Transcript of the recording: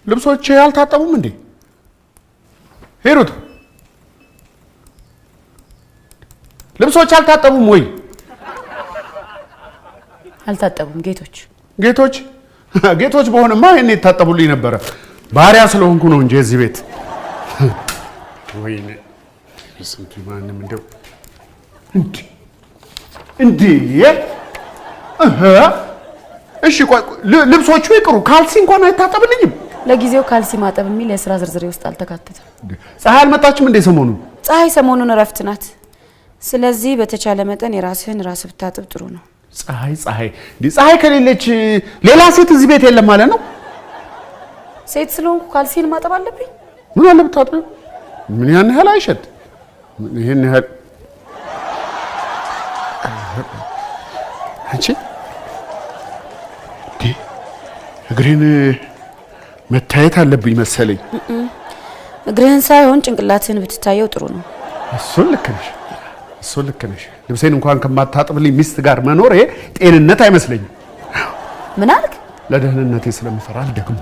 ልብሶች አልታጠቡም እንዴ? ሄሩት ልብሶች አልታጠቡም ወይ? አልታጠቡም ጌቶች በሆነማ እኔ ታጠቡልኝ ነበር። ባሪያ ስለሆንኩ ነው እንጂ እዚህ ቤት ወይኔ ስንቱ ማንም እንደው እንዴ እሺ ቆይ ልብሶቹ ይቅሩ ካልሲ እንኳን አይታጠብልኝም። ለጊዜው ካልሲ ማጠብ የሚል የሥራ ዝርዝሬ ውስጥ አልተካተተም። ፀሐይ አልመጣችም እንዴ ሰሞኑን? ፀሐይ ሰሞኑን እረፍት ናት። ስለዚህ በተቻለ መጠን የራስህን ራስ ብታጥብ ጥሩ ነው። ፀሐይ ከሌለች ሌላ ሴት እዚህ ቤት የለም ማለት ነው? ሴት ስለሆንኩ ካልሲን ማጠብ አለብኝ? ምን አለ ብታጥብ? ምን ያን ያህል አይሸት? ይሄን ያህል አንቺ እግሬን መታየት አለብኝ መሰለኝ። እግሬን ሳይሆን ጭንቅላትህን ብትታየው ጥሩ ነው። እሱን ልክ ነሽ። ልብሴን እንኳን ከማታጥብልኝ ሚስት ጋር መኖሬ ጤንነት አይመስለኝም። ምን አልክ? ለደህንነቴ ስለምፈራ አልደግሞ